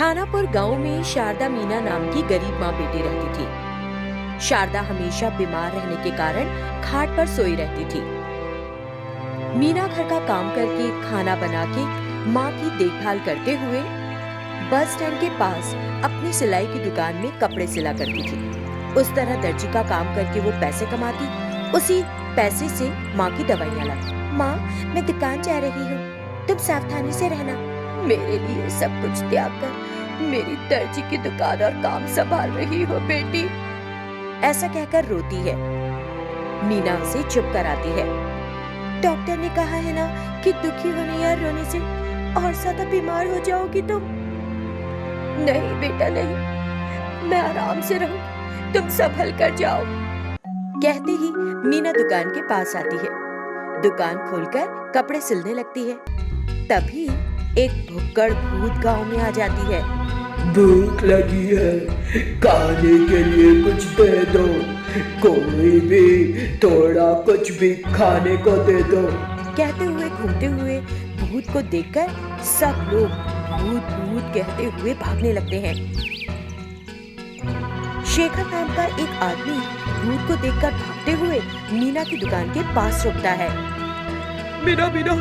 खानापुर गांव में शारदा मीना नाम की गरीब माँ बेटी रहती थी। शारदा हमेशा बीमार रहने के कारण खाट पर सोई रहती थी। मीना घर का काम करके खाना बना के माँ की देखभाल करते हुए बस स्टैंड के पास अपनी सिलाई की दुकान में कपड़े सिला करती थी। उस तरह दर्जी का काम करके वो पैसे कमाती, उसी पैसे से माँ की दवाइयाँ लाती। माँ, मैं दुकान जा रही हूँ, तुम सावधानी से रहना। मेरे लिए सब कुछ त्याग कर मेरी दर्जी की दुकान और काम संभाल रही हो बेटी, ऐसा कहकर रोती है। मीना उसे चुप कराती है। डॉक्टर ने कहा है ना कि दुखी होने या रोने से और ज्यादा बीमार हो जाओगी तुम। नहीं बेटा नहीं, मैं आराम से रहूंगी, तुम संभल कर जाओ। कहते ही मीना दुकान के पास आती है। दुकान खोलकर कपड़े सिलने लगती है। तभी एक भुक्कड़ भूत गांव में आ जाती है। भूख लगी है, खाने के लिए कुछ दे दो, कोई भी थोड़ा कुछ भी खाने को दे दो। कहते हुए घूमते हुए भूत को देखकर सब लोग भूत भूत कहते हुए भागने लगते हैं। शेखर नाम का एक आदमी भूत को देखकर भागते हुए मीना की दुकान के पास रुकता है। मीना मीना,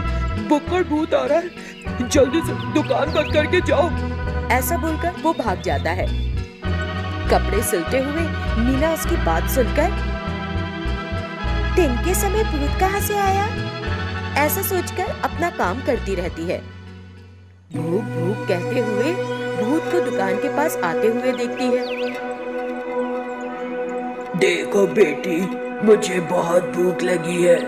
भुक्कड़ भूत आ रहा है, जल्दी से दुकान बंद करके जाओ। ऐसा बोलकर वो भाग जाता है। कपड़े सिलते हुए मीना उसकी बात सुनकर, दिन के समय भूत कहाँ से आया, ऐसा सोचकर अपना काम करती रहती है। भूख भूख कहते हुए भूत को दुकान के पास आते हुए देखती है। देखो बेटी, मुझे बहुत भूख लगी है,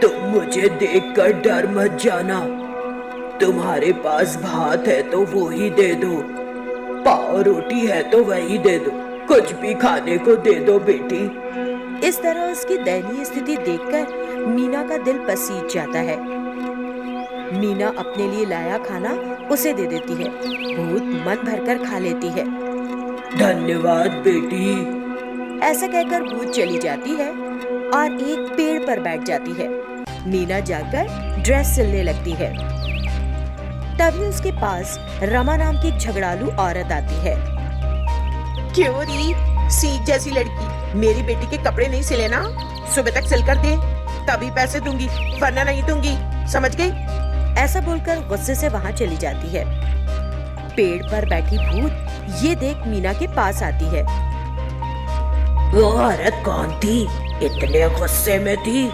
तुम मुझे देखकर डर मत जाना। तुम्हारे पास भात है तो वो ही दे दो, पाव रोटी है तो वही दे दो, कुछ भी खाने को दे दो बेटी। इस तरह उसकी दयनीय स्थिति देखकर मीना का दिल पसीज जाता है। मीना अपने लिए लाया खाना उसे दे देती है। भूत मन भरकर खा लेती है। धन्यवाद बेटी, ऐसा कहकर भूत चली जाती है और एक पेड़ पर बैठ जाती है। मीना जाकर ड्रेस सिलने लगती है। तभी उसके पास रमा नाम की झगड़ालू औरत आती है। क्यों री, सीख जैसी लड़की, मेरी बेटी के कपड़े नहीं सिले ना, सुबह तक सिल कर दे, तभी पैसे दूंगी, वरना नहीं दूंगी, समझ गई? ऐसा बोलकर गुस्से से वहाँ चली जाती है। पेड़ पर बैठी भूत ये देख मीना के पास आती है। वो औरत कौन थी, इतने गुस्से में थी?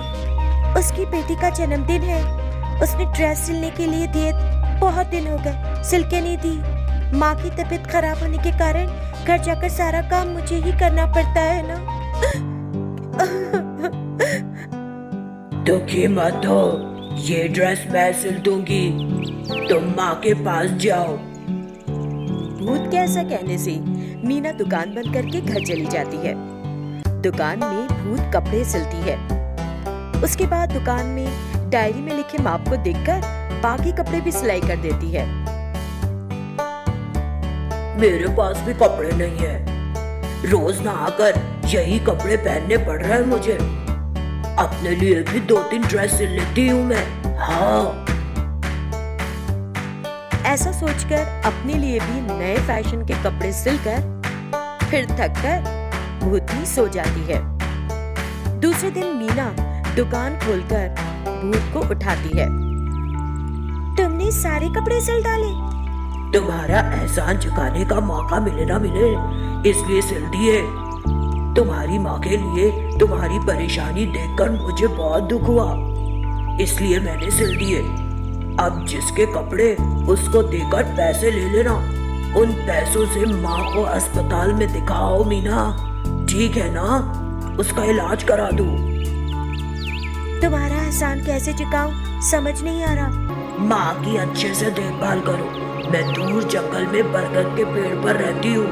उसकी बेटी का जन्मदिन है, उसने ड्रेस सिलने के लिए दिए, बहुत दिन हो गए सिल के नहीं दी। माँ की तबीयत खराब होने के कारण घर जाकर सारा काम मुझे ही करना पड़ता है ना। दुखी मत हो, ये ड्रेस मैं सिल दूंगी, तुम माँ के पास जाओ। भूत के ऐसा कहने से मीना दुकान बंद करके घर चली जाती है। दुकान में भूत कपड़े सिलती है। उसके बाद दुकान में डायरी में लिखे माप को देखकर बाकी कपड़े भी सिलाई कर देती है। मेरे पास भी कपड़े नहीं है, रोज नहाकर यही कपड़े पहनने पड़ रहे हैं मुझे। अपने लिए भी 2-3 ड्रेस सिल लेती हूँ मैं। हाँ, ऐसा सोचकर अपने लिए भी नए फैशन के कपड़े सिलकर फिर थककर भूतनी सो जाती है। दूसरे दिन मीना दुकान खोलकर भूत को उठाती है। तुमने सारे कपड़े सिल डाले? तुम्हारा एहसान चुकाने का मौका मिले ना मिले, इसलिए सिल दिए। तुम्हारी माँ के लिए तुम्हारी परेशानी देखकर मुझे बहुत दुख हुआ, इसलिए मैंने सिल दिए। अब जिसके कपड़े उसको देकर पैसे ले लेना, उन पैसों से माँ को अस्पताल में दिखाओ मीना, ठीक है ना? उसका इलाज करा दो। तुम्हारा एहसान कैसे चुकाऊं, समझ नहीं आ रहा। माँ की अच्छे से देखभाल करो। मैं दूर जंगल में बरगद के पेड़ पर रहती हूँ,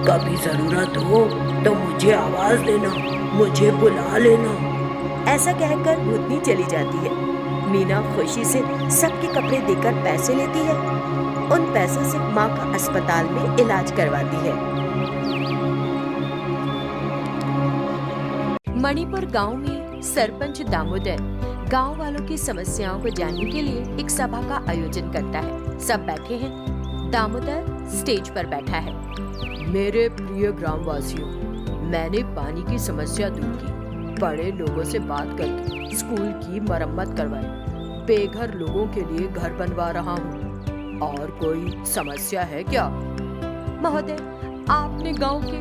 कभी जरूरत हो तो मुझे आवाज देना, मुझे बुला लेना। ऐसा कहकर भूतनी चली जाती है। मीना खुशी से सबके कपड़े देकर पैसे लेती है। उन पैसों से माँ का अस्पताल में इलाज करवाती है। मणिपुर गांव में सरपंच दामोदर गांव वालों की समस्याओं को जानने के लिए एक सभा का आयोजन करता है। सब बैठे हैं। दामोदर स्टेज पर बैठा है। मेरे प्रिय ग्रामवासियों, मैंने पानी की समस्या दूर की, बड़े लोगों से बात करके स्कूल की मरम्मत करवाई, बेघर लोगों के लिए घर बनवा रहा हूँ। और कोई समस्या है क्या? महोदय, आपने गांव के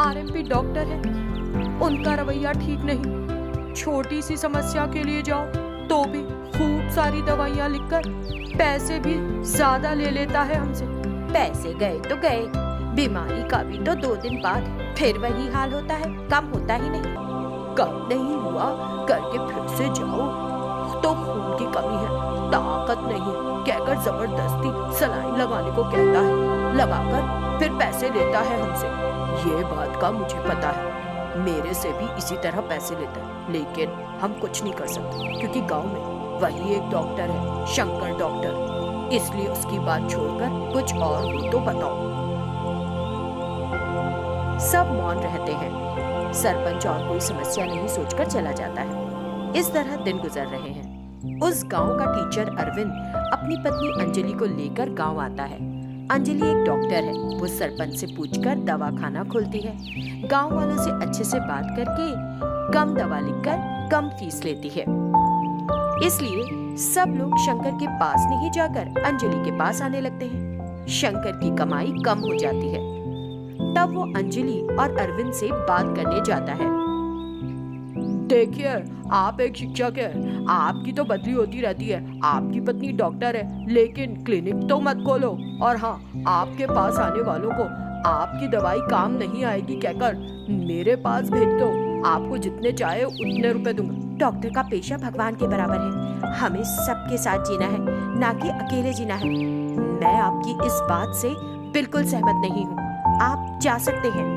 आरएमपी डॉक्टर हैं, उनका रवैया ठीक नहीं। छोटी सी समस्या के लिए जाओ तो भी खूब सारी दवाइयाँ लिखकर पैसे भी ज्यादा ले लेता है हमसे। पैसे गए तो गए, बीमारी का भी तो 2 दिन बाद फिर वही हाल होता है, कम होता ही नहीं। कम नहीं हुआ करके फिर से जाओ तो खून की कमी है, ताकत नहीं कहकर जबरदस्ती सलाइन लगाने को कहता है, लगाकर फिर पैसे लेता है हमसे। ये बात का मुझे पता है, मेरे से भी इसी तरह पैसे लेता है, लेकिन हम कुछ नहीं कर सकते क्योंकि गांव में वही एक डॉक्टर है, शंकर डॉक्टर। इसलिए उसकी बात छोड़कर कुछ और हो तो बताओ। सब मौन रहते हैं। सरपंच और कोई समस्या नहीं सोचकर चला जाता है। इस तरह दिन गुजर रहे हैं। उस गांव का टीचर अरविंद अपनी पत्नी अंजलि को लेकर गांव आता है। अंजलि एक डॉक्टर है। वो सरपंच से पूछकर दवाखाना खोलती है। गांव वालों से अच्छे से बात करके कम दवा लिखकर कम फीस लेती है। इसलिए सब लोग शंकर के पास नहीं जाकर अंजलि के पास आने लगते हैं। शंकर की कमाई कम हो जाती है। तब वो अंजलि और अरविंद से बात करने जाता है। देखिए, आप एक शिक्षक है, आपकी तो बदली होती रहती है, आपकी पत्नी डॉक्टर है, लेकिन क्लिनिक तो मत खोलो। और हाँ, आपके पास आने वालों को आपकी दवाई काम नहीं आएगी कहकर मेरे पास भेज दो, आपको जितने चाहे उतने रुपए दूंगा। डॉक्टर का पेशा भगवान के बराबर है, हमें सबके साथ जीना है, ना कि अकेले जीना है। मैं आपकी इस बात से बिल्कुल सहमत नहीं हूँ, आप जा सकते हैं।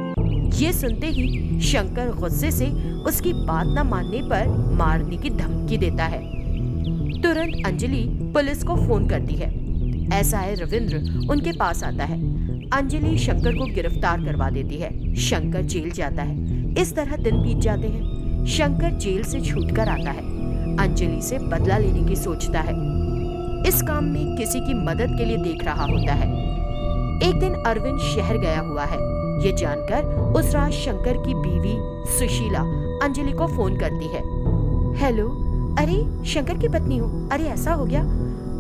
ये सुनते ही शंकर गुस्से से उसकी बात न मानने पर मारने की धमकी देता है। तुरंत अंजलि पुलिस को फोन करती है। एसआई रविंद्र उनके पास आता है। अंजलि शंकर को गिरफ्तार करवा देती है। शंकर जेल जाता है। इस तरह दिन बीत जाते हैं। शंकर जेल से छूटकर आता है। अंजलि से बदला लेने की सोचता है। इस काम में किसी की मदद के लिए देख रहा होता है। एक दिन अरविंद शहर गया हुआ है। ये जानकर उस रात शंकर की बीवी सुशीला अंजलि को फोन करती है। हेलो, अरे शंकर की पत्नी हो, अरे ऐसा हो गया,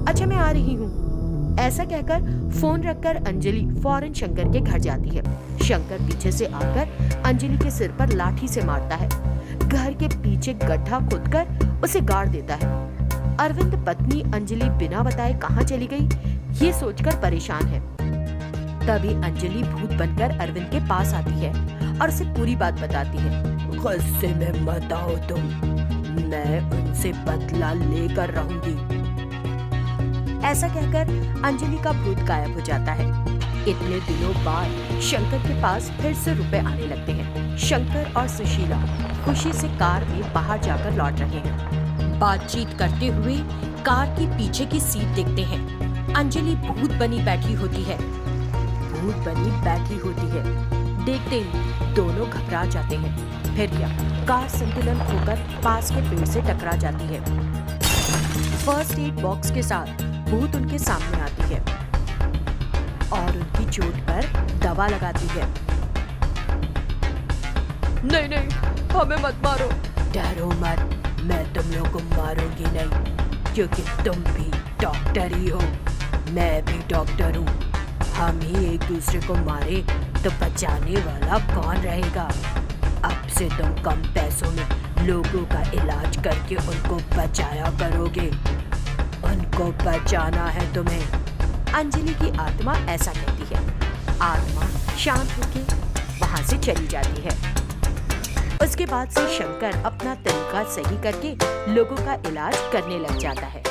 अच्छा मैं आ रही हूँ। ऐसा कहकर फोन रखकर अंजलि फौरन शंकर के घर जाती है। शंकर पीछे से आकर अंजलि के सिर पर लाठी से मारता है। घर के पीछे गड्ढा खोदकर उसे गाड़ देता है। अरविंद पत्नी अंजलि बिना बताए कहाँ चली गई, ये सोचकर परेशान है। तभी अंजलि भूत बनकर अरविंद के पास आती है और उसे पूरी बात बताती है। गुस्से में मत आओ तुम, मैं उनसे बदला लेकर रहूंगी। ऐसा कहकर अंजलि का भूत गायब हो जाता है। इतने दिनों बाद शंकर के पास फिर से रुपए आने लगते हैं। शंकर और सुशीला खुशी से कार में बाहर जाकर लौट रहे हैं। बातचीत करते हुए कार के पीछे की सीट देखते हैं। अंजलि भूत बनी बैठी होती है। देखते ही दोनों घबरा जाते हैं। फिर क्या, कार संतुलन खोकर पास के पेड़ से टकरा जाती है। फर्स्ट एड बॉक्स के साथ भूत उनके सामने आती है और उनकी चोट पर दवा लगाती है। नहीं नहीं, हमें मत मारो। डरो मत, मैं तुम लोग को मारूंगी नहीं, क्योंकि तुम भी डॉक्टर ही हो, मैं भी डॉक्टर हूँ। हम ही एक दूसरे को मारे तो बचाने वाला कौन रहेगा? अब से तुम कम पैसों में लोगों का इलाज करके उनको बचाया करोगे। उनको बचाना है तुम्हें। अंजलि की आत्मा ऐसा कहती है। आत्मा शांत होकर वहां से चली जाती है। उसके बाद से शंकर अपना तरीका सही करके लोगों का इलाज करने लग जाता है।